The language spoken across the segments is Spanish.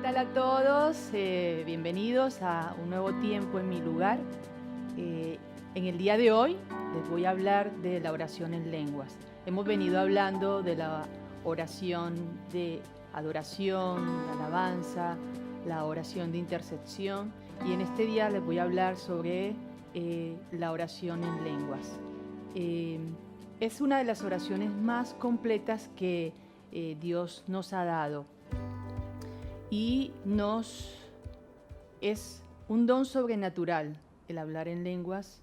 tal a todos? Bienvenidos a un nuevo tiempo en mi lugar. En el día de hoy les voy a hablar de la oración en lenguas. Hemos venido hablando de la oración de adoración, de alabanza, la oración de intercesión, y en este día les voy a hablar sobre la oración en lenguas. Es una de las oraciones más completas que Dios nos ha dado. Y es un don sobrenatural el hablar en lenguas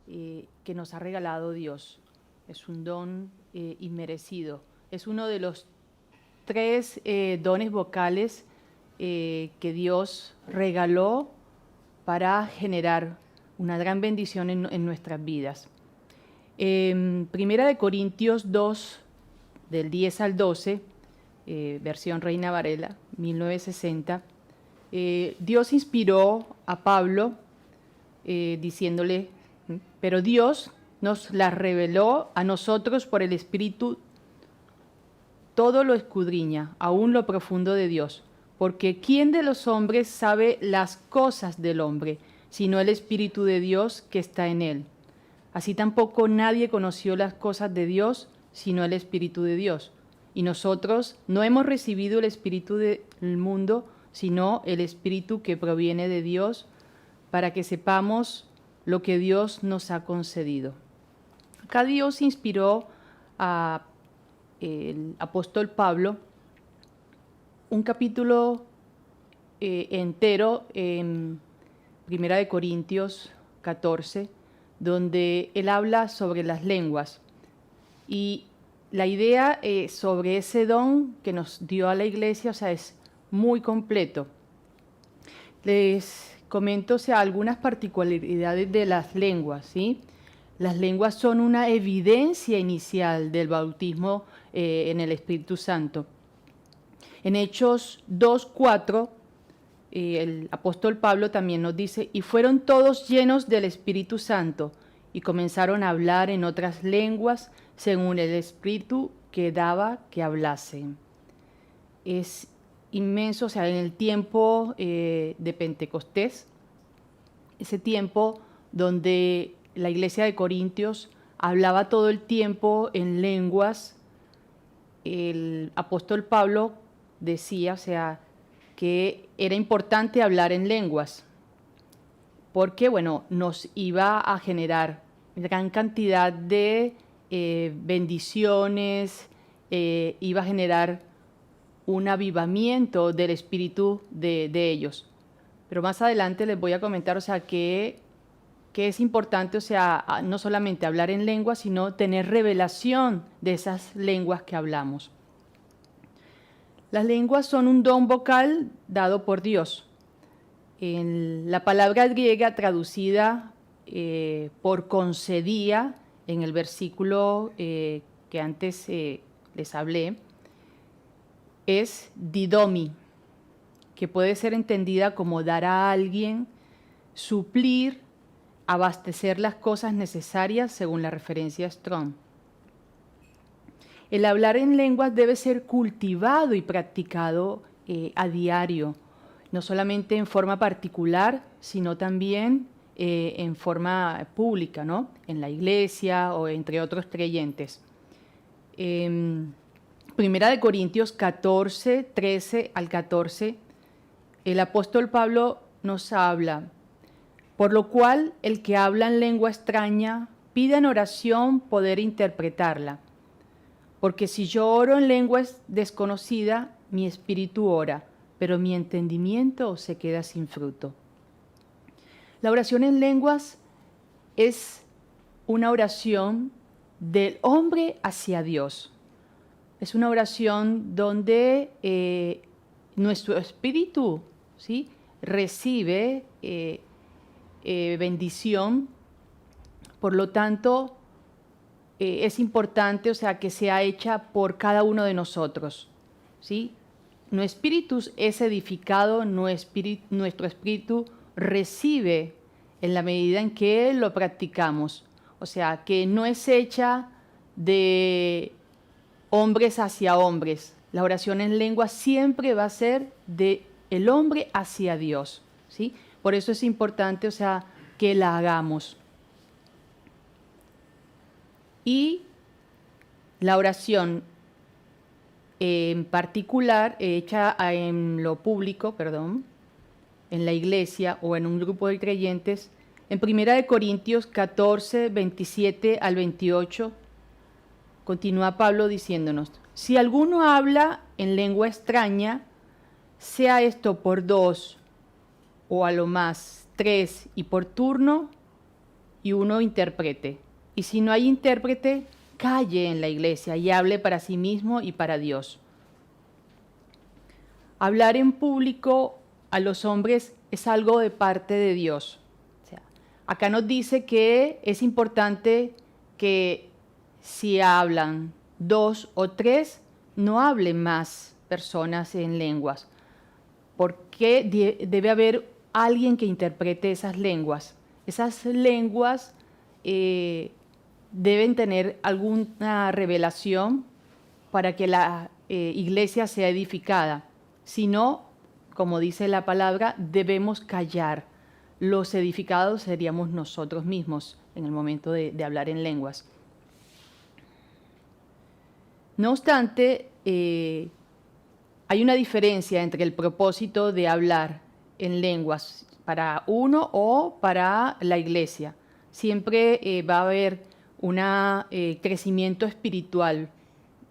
que nos ha regalado Dios. Es un don inmerecido. Es uno de los 3 dones vocales que Dios regaló para generar una gran bendición en nuestras vidas. Primera de Corintios 2, del 10 al 12, versión Reina Varela, 1960, Dios inspiró a Pablo diciéndole, pero Dios nos la reveló a nosotros por el Espíritu, todo lo escudriña, aún lo profundo de Dios, porque ¿quién de los hombres sabe las cosas del hombre, sino el Espíritu de Dios que está en él? Así tampoco nadie conoció las cosas de Dios, sino el Espíritu de Dios. Y nosotros no hemos recibido el espíritu del mundo, sino el espíritu que proviene de Dios, para que sepamos lo que Dios nos ha concedido. Acá Dios inspiró al apóstol Pablo un capítulo entero en 1 de Corintios 14, donde él habla sobre las lenguas. Y la idea sobre ese don que nos dio a la iglesia, es muy completo. Les comento, algunas particularidades de las lenguas, ¿sí? Las lenguas son una evidencia inicial del bautismo en el Espíritu Santo. En Hechos 2:4, el apóstol Pablo también nos dice, y fueron todos llenos del Espíritu Santo, y comenzaron a hablar en otras lenguas, según el Espíritu que daba que hablasen. Es inmenso, en el tiempo de Pentecostés, ese tiempo donde la iglesia de Corintios hablaba todo el tiempo en lenguas, el apóstol Pablo decía, que era importante hablar en lenguas, porque, nos iba a generar gran cantidad de bendiciones, iba a generar un avivamiento del espíritu de ellos. Pero más adelante les voy a comentar, que es importante, no solamente hablar en lenguas, sino tener revelación de esas lenguas que hablamos. Las lenguas son un don vocal dado por Dios. En la palabra griega traducida por concedía, en el versículo que antes les hablé, es didomi, que puede ser entendida como dar a alguien, suplir, abastecer las cosas necesarias según la referencia Strong. El hablar en lenguas debe ser cultivado y practicado a diario, no solamente en forma particular, sino también en forma pública, ¿no? En la iglesia o entre otros creyentes. Primera de Corintios 14, 13 al 14, el apóstol Pablo nos habla, por lo cual el que habla en lengua extraña pide en oración poder interpretarla, porque si yo oro en lengua desconocida, mi espíritu ora, pero mi entendimiento se queda sin fruto. La oración en lenguas es una oración del hombre hacia Dios. Es una oración donde nuestro espíritu, ¿sí?, recibe bendición. Por lo tanto, es importante, que sea hecha por cada uno de nosotros, ¿sí? Nuestro espíritu es edificado, nuestro espíritu recibe en la medida en que lo practicamos. Que no es hecha de hombres hacia hombres. La oración en lengua siempre va a ser de el hombre hacia Dios, ¿sí? Por eso es importante, o sea, que la hagamos. Y la oración en particular, hecha en lo público, en la iglesia o en un grupo de creyentes, en 1 Corintios 14, 27 al 28, continúa Pablo diciéndonos: si alguno habla en lengua extraña, sea esto por 2 o a lo más 3 y por turno, y uno interprete. Y si no hay intérprete, calle en la iglesia y hable para sí mismo y para Dios. Hablar en público a los hombres es algo de parte de Dios. O sea, acá nos dice que es importante que si hablan 2 o 3, no hablen más personas en lenguas, porque debe haber alguien que interprete esas lenguas. Esas lenguas deben tener alguna revelación para que la iglesia sea edificada. Si no, como dice la palabra, debemos callar. Los edificados seríamos nosotros mismos en el momento de hablar en lenguas. No obstante, hay una diferencia entre el propósito de hablar en lenguas para uno o para la iglesia. Siempre va a haber un crecimiento espiritual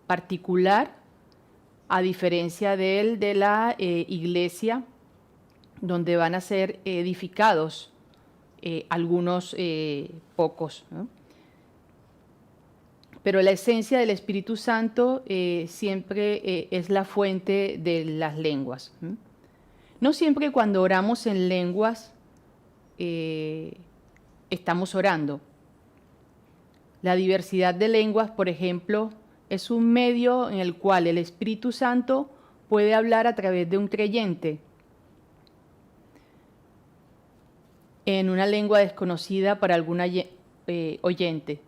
particular, a diferencia de la iglesia, donde van a ser edificados algunos pocos, ¿no? Pero la esencia del Espíritu Santo siempre es la fuente de las lenguas. No siempre cuando oramos en lenguas estamos orando. La diversidad de lenguas, por ejemplo, es un medio en el cual el Espíritu Santo puede hablar a través de un creyente en una lengua desconocida para algún oyente.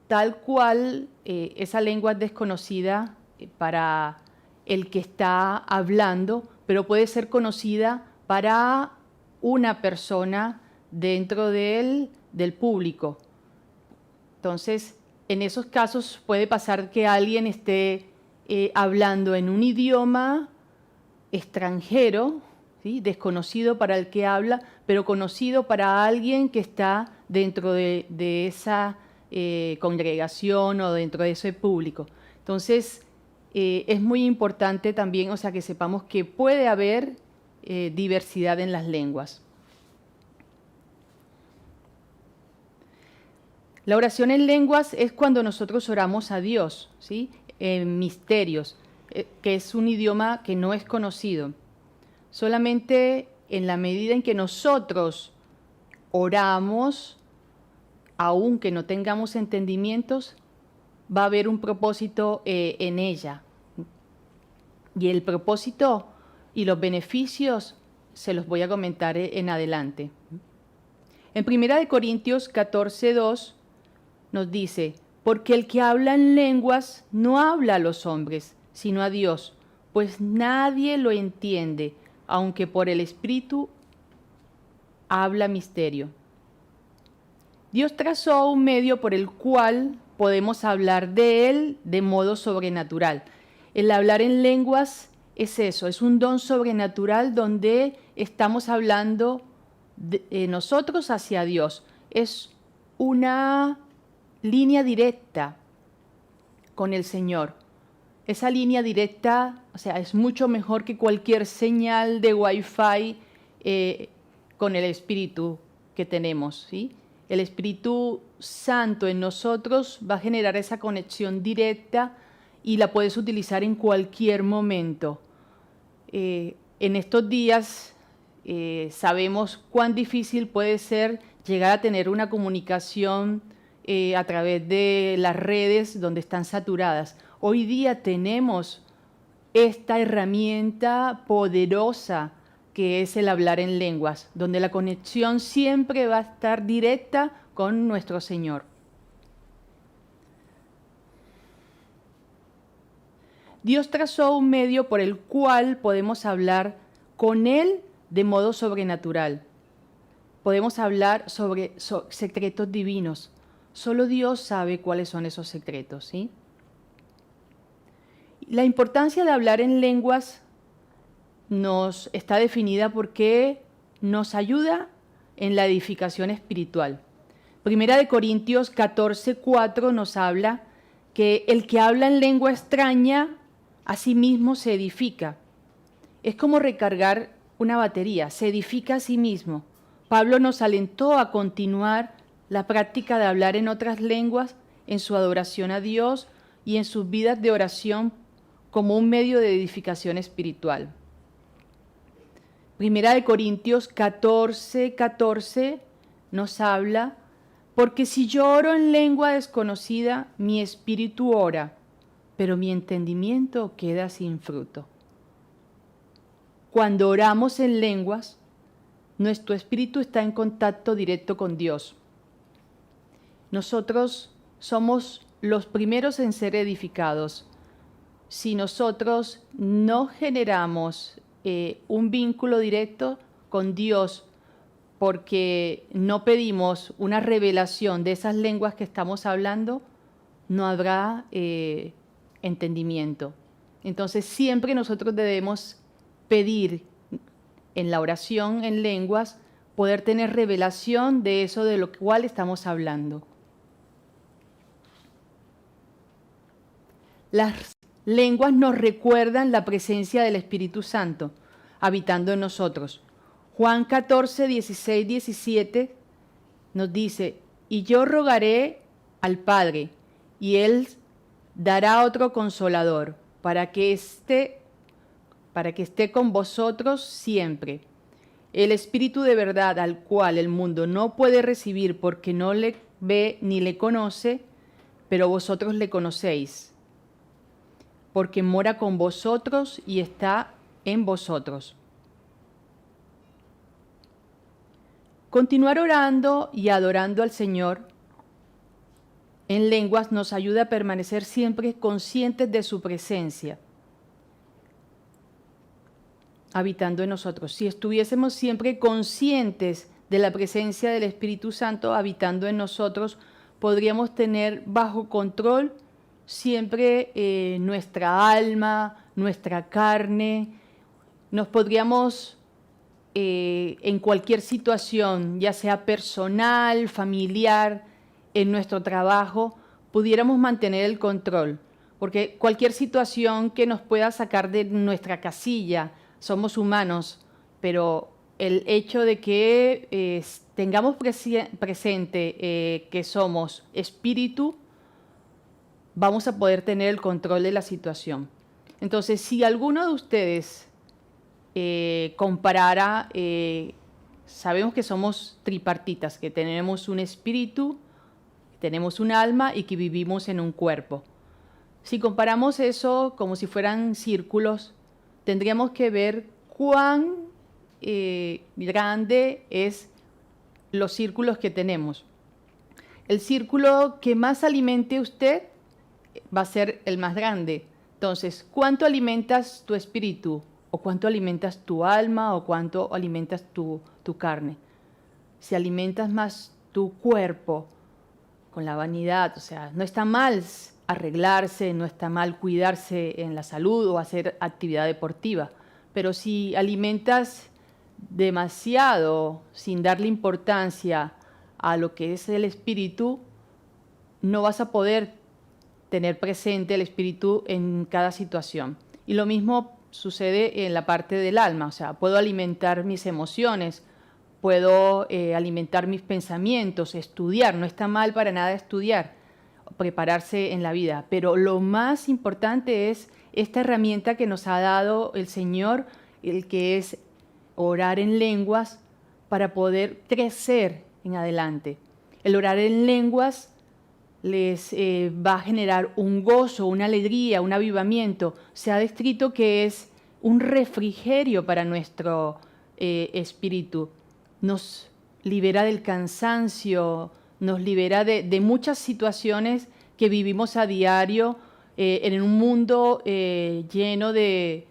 Tal cual esa lengua es desconocida para el que está hablando, pero puede ser conocida para una persona dentro del público. Entonces, en esos casos puede pasar que alguien esté hablando en un idioma extranjero, ¿sí?, desconocido para el que habla, pero conocido para alguien que está dentro de esa congregación o dentro de ese público. Entonces, es muy importante también, o sea, que sepamos que puede haber diversidad en las lenguas. La oración en lenguas es cuando nosotros oramos a Dios, ¿sí?, en misterios, que es un idioma que no es conocido. Solamente en la medida en que nosotros oramos, aunque no tengamos entendimientos, va a haber un propósito en ella. Y el propósito y los beneficios se los voy a comentar en adelante. En 1 Corintios 14:2 nos dice: porque el que habla en lenguas no habla a los hombres, sino a Dios, pues nadie lo entiende, aunque por el Espíritu habla misterio. Dios trazó un medio por el cual podemos hablar de Él de modo sobrenatural. El hablar en lenguas es eso, es un don sobrenatural donde estamos hablando de nosotros hacia Dios. Es una línea directa con el Señor. Esa línea directa, o sea, es mucho mejor que cualquier señal de Wi-Fi con el Espíritu que tenemos, ¿sí? El Espíritu Santo en nosotros va a generar esa conexión directa y la puedes utilizar en cualquier momento. En estos días sabemos cuán difícil puede ser llegar a tener una comunicación a través de las redes donde están saturadas. Hoy día tenemos esta herramienta poderosa que es el hablar en lenguas, donde la conexión siempre va a estar directa con nuestro Señor. Dios trazó un medio por el cual podemos hablar con Él de modo sobrenatural. Podemos hablar sobre secretos divinos. Solo Dios sabe cuáles son esos secretos, ¿sí? La importancia de hablar en lenguas nos está definida porque nos ayuda en la edificación espiritual. Primera de Corintios 14:4 nos habla que el que habla en lengua extraña a sí mismo se edifica. Es como recargar una batería, se edifica a sí mismo. Pablo nos alentó a continuar la práctica de hablar en otras lenguas en su adoración a Dios y en sus vidas de oración como un medio de edificación espiritual. Primera de Corintios 14:14 nos habla, porque si yo oro en lengua desconocida, mi espíritu ora, pero mi entendimiento queda sin fruto. Cuando oramos en lenguas, nuestro espíritu está en contacto directo con Dios. Nosotros somos los primeros en ser edificados. Si nosotros no generamos un vínculo directo con Dios porque no pedimos una revelación de esas lenguas que estamos hablando, no habrá entendimiento. Entonces siempre nosotros debemos pedir en la oración en lenguas poder tener revelación de eso de lo cual estamos hablando. Las lenguas nos recuerdan la presencia del Espíritu Santo habitando en nosotros. Juan 14, 16, 17 nos dice, y yo rogaré al Padre, y Él dará otro consolador, para que esté con vosotros siempre. El Espíritu de verdad, al cual el mundo no puede recibir porque no le ve ni le conoce, pero vosotros le conocéis, porque mora con vosotros y está en vosotros. Continuar orando y adorando al Señor en lenguas nos ayuda a permanecer siempre conscientes de su presencia, habitando en nosotros. Si estuviésemos siempre conscientes de la presencia del Espíritu Santo habitando en nosotros, podríamos tener bajo control siempre nuestra alma, nuestra carne. Nos podríamos, en cualquier situación, ya sea personal, familiar, en nuestro trabajo, pudiéramos mantener el control. Porque cualquier situación que nos pueda sacar de nuestra casilla, somos humanos, pero el hecho de que tengamos presente que somos espíritu, vamos a poder tener el control de la situación. Entonces, si alguno de ustedes comparara, sabemos que somos tripartitas, que tenemos un espíritu, tenemos un alma y que vivimos en un cuerpo. Si comparamos eso como si fueran círculos, tendríamos que ver cuán grande es los círculos que tenemos. El círculo que más alimente usted va a ser el más grande. Entonces, ¿cuánto alimentas tu espíritu? ¿O cuánto alimentas tu alma? ¿O cuánto alimentas tu carne? Si alimentas más tu cuerpo con la vanidad, o sea, no está mal arreglarse, no está mal cuidarse en la salud o hacer actividad deportiva, pero si alimentas demasiado sin darle importancia a lo que es el espíritu, no vas a poder tener presente el espíritu en cada situación. Y lo mismo sucede en la parte del alma, o sea, puedo alimentar mis emociones, puedo alimentar mis pensamientos, estudiar, no está mal para nada estudiar, prepararse en la vida, pero lo más importante es esta herramienta que nos ha dado el Señor, el que es orar en lenguas para poder crecer en adelante. El orar en lenguas les va a generar un gozo, una alegría, un avivamiento. Se ha descrito que es un refrigerio para nuestro espíritu. Nos libera del cansancio, nos libera de muchas situaciones que vivimos a diario en un mundo lleno de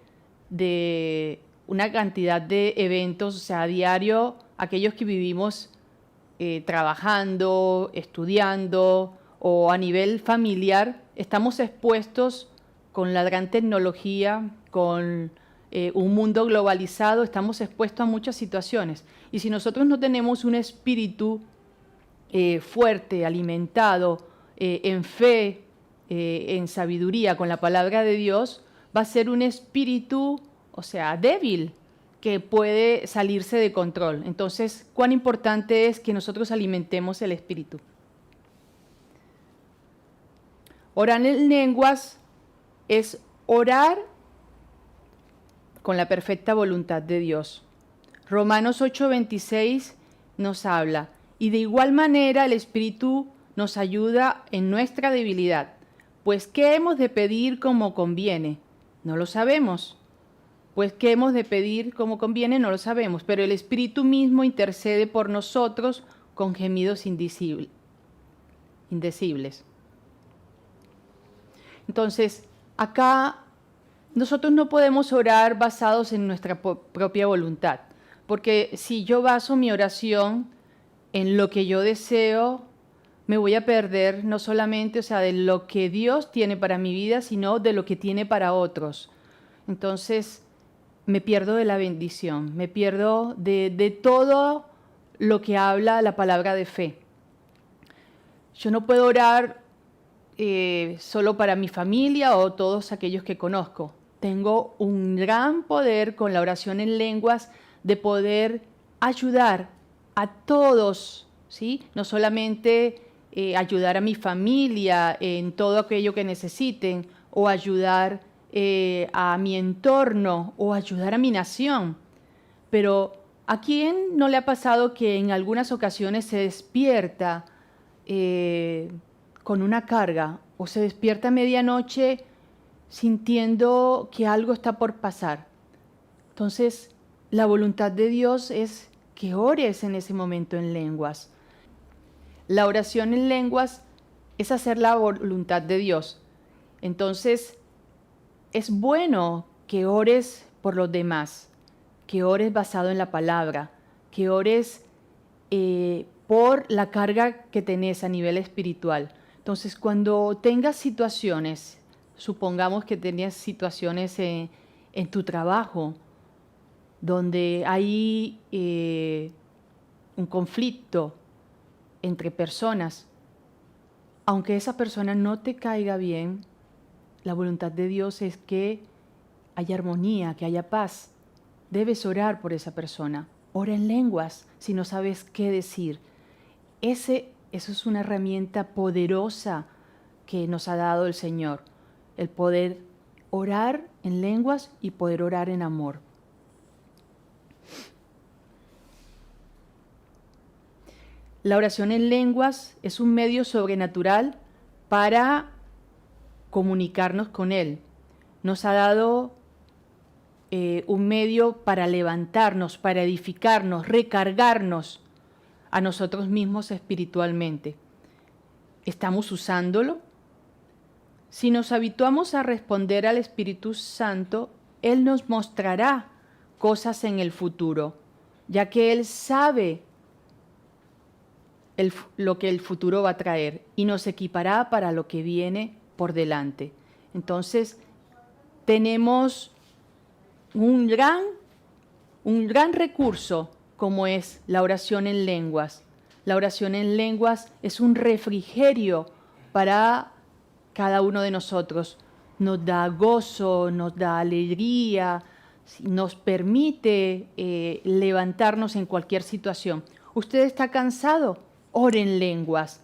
una cantidad de eventos, o sea, a diario, aquellos que vivimos trabajando, estudiando o a nivel familiar, estamos expuestos con la gran tecnología, con un mundo globalizado, estamos expuestos a muchas situaciones. Y si nosotros no tenemos un espíritu fuerte, alimentado, en fe, en sabiduría, con la palabra de Dios, va a ser un espíritu, o sea, débil, que puede salirse de control. Entonces, ¿cuán importante es que nosotros alimentemos el espíritu? Orar en lenguas es orar con la perfecta voluntad de Dios. Romanos 8:26 nos habla, y de igual manera el Espíritu nos ayuda en nuestra debilidad. Pues, ¿qué hemos de pedir como conviene? No lo sabemos. Pues, ¿qué hemos de pedir como conviene? No lo sabemos. Pero el Espíritu mismo intercede por nosotros con gemidos indecibles. Entonces, acá nosotros no podemos orar basados en nuestra propia voluntad. Porque si yo baso mi oración en lo que yo deseo, me voy a perder no solamente, o sea, de lo que Dios tiene para mi vida, sino de lo que tiene para otros. Entonces, me pierdo de la bendición, me pierdo de todo lo que habla la palabra de fe. Yo no puedo orar solo para mi familia o todos aquellos que conozco. Tengo un gran poder con la oración en lenguas de poder ayudar a todos, ¿sí? No solamente ayudar a mi familia en todo aquello que necesiten o ayudar a mi entorno o ayudar a mi nación. Pero ¿a quién no le ha pasado que en algunas ocasiones se despierta con una carga o se despierta a medianoche sintiendo que algo está por pasar? Entonces, la voluntad de Dios es que ores en ese momento en lenguas. La oración en lenguas es hacer la voluntad de Dios. Entonces, es bueno que ores por los demás, que ores basado en la palabra, que ores por la carga que tenés a nivel espiritual. Entonces, cuando tengas situaciones, supongamos que tenías situaciones en tu trabajo, donde hay un conflicto entre personas, aunque esa persona no te caiga bien, la voluntad de Dios es que haya armonía, que haya paz. Debes orar por esa persona. Ora en lenguas si no sabes qué decir. Eso es una herramienta poderosa que nos ha dado el Señor, el poder orar en lenguas y poder orar en amor. La oración en lenguas es un medio sobrenatural para comunicarnos con Él. Nos ha dado un medio para levantarnos, para edificarnos, recargarnos a nosotros mismos espiritualmente. ¿Estamos usándolo? Si nos habituamos a responder al Espíritu Santo, Él nos mostrará cosas en el futuro, ya que Él sabe lo que el futuro va a traer y nos equipará para lo que viene por delante. Entonces, tenemos un gran recurso como es la oración en lenguas. La oración en lenguas es un refrigerio para cada uno de nosotros. Nos da gozo, nos da alegría, nos permite levantarnos en cualquier situación. ¿Usted está cansado? Ore en lenguas.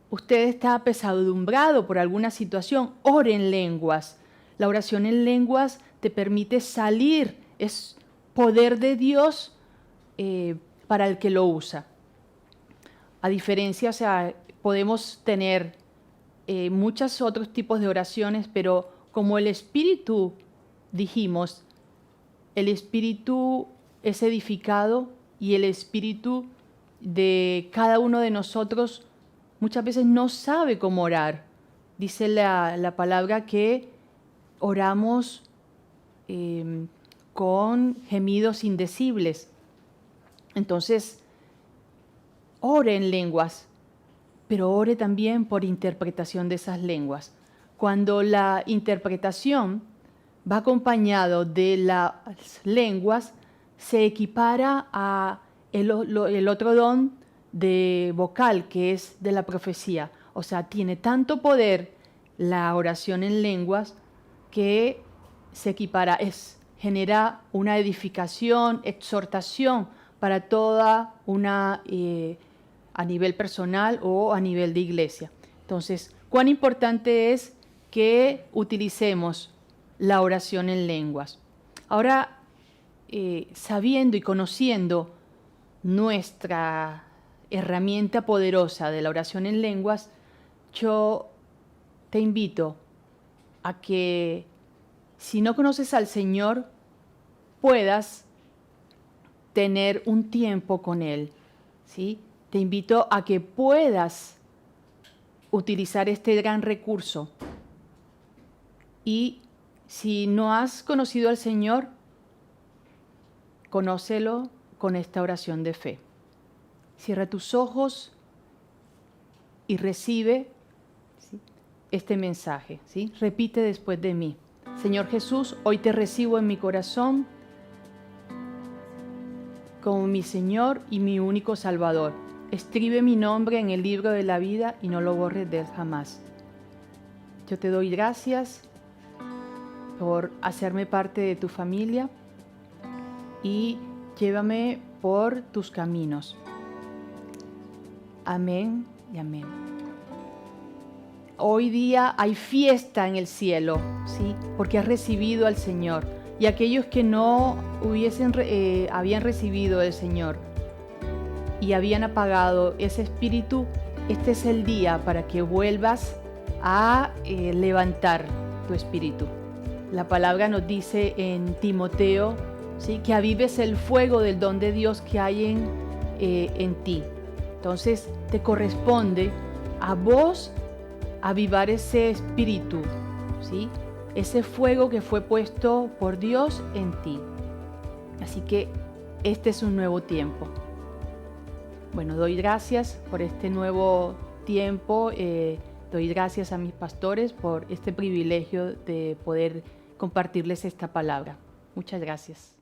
¿Usted está apesadumbrado por alguna situación? Ore en lenguas. La oración en lenguas te permite salir, es poder de Dios para el que lo usa. A diferencia, o sea, podemos tener muchos otros tipos de oraciones, pero como el Espíritu, dijimos, el Espíritu es edificado y el Espíritu de cada uno de nosotros muchas veces no sabe cómo orar. Dice la palabra que oramos con gemidos indecibles. Entonces, ore en lenguas, pero ore también por interpretación de esas lenguas. Cuando la interpretación va acompañado de las lenguas, se equipara a el otro don de vocal, que es de la profecía. O sea, tiene tanto poder la oración en lenguas que se equipara, genera una edificación, exhortación para toda una, a nivel personal o a nivel de iglesia. Entonces, cuán importante es que utilicemos la oración en lenguas. Ahora, sabiendo y conociendo nuestra herramienta poderosa de la oración en lenguas, yo te invito a que, si no conoces al Señor, puedas tener un tiempo con Él, ¿sí? Te invito a que puedas utilizar este gran recurso. Y si no has conocido al Señor, conócelo con esta oración de fe. Cierra tus ojos y recibe, ¿sí?, este mensaje, ¿sí? Repite después de mí. Señor Jesús, hoy te recibo en mi corazón como mi Señor y mi único Salvador. Escribe mi nombre en el libro de la vida y no lo borres de él jamás. Yo te doy gracias por hacerme parte de tu familia y llévame por tus caminos. Amén y amén. Hoy día hay fiesta en el cielo, ¿sí? Porque has recibido al Señor. Y aquellos que no habían recibido al Señor y habían apagado ese espíritu, este es el día para que vuelvas a levantar tu espíritu. La palabra nos dice en Timoteo, ¿sí?, que avives el fuego del don de Dios que hay en ti. Entonces te corresponde a vos avivar ese espíritu, ¿sí?, ese fuego que fue puesto por Dios en ti. Así que este es un nuevo tiempo. Bueno, doy gracias por este nuevo tiempo. Doy gracias a mis pastores por este privilegio de poder compartirles esta palabra. Muchas gracias.